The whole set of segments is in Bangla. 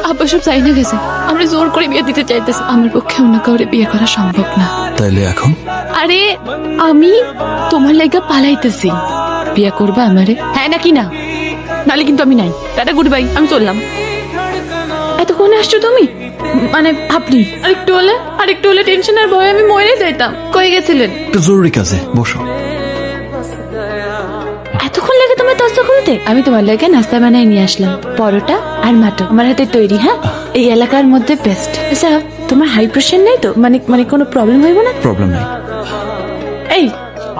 আব্বা সব চাই না গেছে, আমরা জোর করে বিয়ে দিতে চাইতেছি। আমার পক্ষে অন্য কাউরে বিয়ে করা সম্ভব না। তাইলে এখন আরে আমি তোমার লাইগা পালাইতেছি, বিয়ে করবা আমারে? হ্যাঁ নাকি না? নালে কিন্তু আমি নাই। টাটা, গুড বাই, আমি চললাম। এতক্ষণে আসছো তুমি? মানে আপনি আরেকটু হলে টেনশন আর ভয়ে আমি মরে যাইতাম। কই গেছিলেন? একটা জরুরি কাজে, বসো। এতক্ষণ লাগে তোমার নাস্তা করতে? আমি তোমার লাগে নাস্তা বানাই নিয়ে আসলাম, পরোটা আর মাটন, আমার হাতে তৈরি। হ্যাঁ, এই এলাকার মধ্যে বেস্ট। আচ্ছা, তোমার হাই প্রেশার নেই তো? মানে কোনো প্রবলেম হইব না? প্রবলেম নাই। এই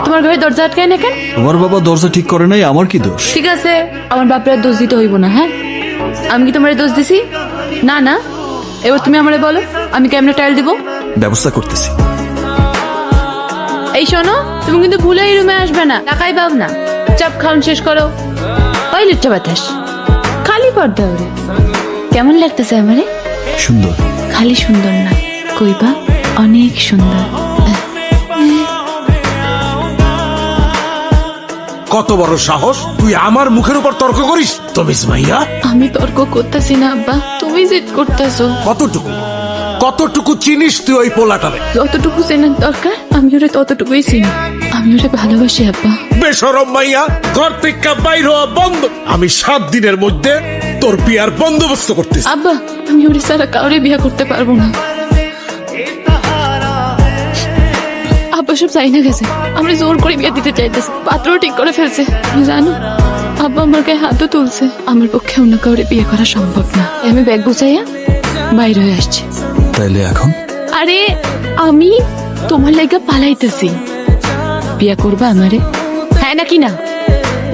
তোমার ঘরে দরজা আটকায় না কেন? তোমার বাবা দরজা ঠিক করে নাই, আমার কি দোষ? ঠিক আছে, আমার বাপরে দোষ দিতে হইব না। হ্যাঁ, আমি কি তোমার দোষ দিছি? না না, এবার তুমি আমারে বলো আমি কেমনে টাইল দিব? ব্যবস্থা করতেছি। এই শোনো, তুমি কিন্তু ভুলে এই রুমে আসবে না, টাকাই পাব না। চাপ খাওয়ান শেষ করো। ওই লুচ্চা বাতাস, খালি পর্দা ওরে। কেমন লাগতেছে আমারে? সুন্দর। খালি সুন্দর না, কইবা অনেক সুন্দর। কত বড় সাহস, তুই আমার মুখের উপর তর্ক করিস? তুমি মাইয়া, আমি তর্ক করতেছি না আব্বা, তুমি জিদ করতেছো। কতটুকু চিনিস তুই ওই পোলাটারে? যতটুকু চেনার দরকার আমি ওরে ততটুকুই চিনি। আমি ওরে ভালোবাসি আব্বা। বেশরম মাইয়া, ঘর থেকে বাইর হওয়া বন্ধ। আমি 7 দিনের মধ্যে তোর বিয়ার বন্দোবস্ত করতেছি। আব্বা, আমি ওরে ছাড়া কাউরে বিয়ে করতে পারবো না। আব্বা সব চাই না গেছে, আমরা জোর করে বিয়ে দিতে চাইতেছি। পাত্রও ঠিক করে ফেলছে, জানো আব্বা আমার গায়ে হাতও তুলছে। আমার পক্ষে অন্য কাউরে বিয়ে করা সম্ভব না। আমি ব্যাগ গুছাইয়া বাইরে হয়ে আসছি। তাইলে এখন আরে আমি তোমার লাইগা পালাইতেছি, বিয়ে করবা আমারে? হ্যাঁ নাকি না?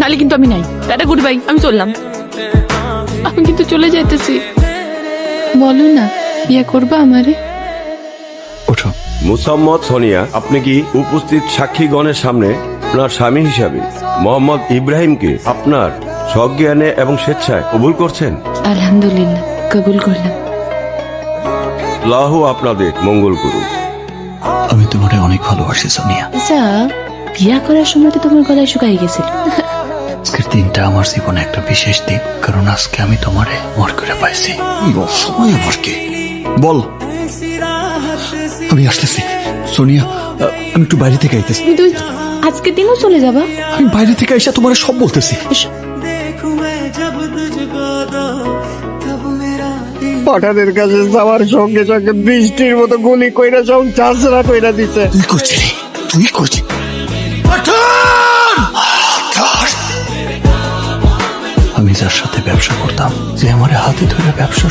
নালে কিন্তু আমি নাই। টাটা, গুড বাই, আমি চললাম। আমি কিন্তু চলে যাইতেছি। বলো না, বিয়ে করবা আমারে? ওঠো। মুসাম্মদ সোনিয়া, আপনি কি উপস্থিত সাক্ষীগণের সামনে আপনার স্বামী হিসাবে মোহাম্মদ ইব্রাহিমকে আপনার সজ্ঞানে এবং স্বেচ্ছায় কবুল করছেন? আলহামদুলিল্লাহ, কবুল করলাম। আল্লাহ আপনাদের মঙ্গল করুন। আমি তোমারে অনেক ভালোবাসি সোনিয়া। আচ্ছা, বিয়া করার সময় তো তোমার গলায় শুকাই গেছিল। আজকের দিনটা আমার জীবনে একটা বিশেষ দিন, কারণ আজকে আমি তোমারে মর করে পাইছি। সময় আমার কি বল? আমি আসতেছি সোনিয়া, আমি একটু বাইরে থেকে আইতেছি। তুই আজকে দিনও চলে যাবা? আমি বাইরে থেকে এসে তোমার সব বলতেছি। হঠাৎের কাছে যাওয়ার সঙ্গে সঙ্গে বৃষ্টির মতো গুলি কইরা সব চাষরা কইরা দিতে। তুই করছিলি, তুই করছিস। আমি যার সাথে ব্যবসা করতাম, যে আমার হাতে ধরে ব্যবসা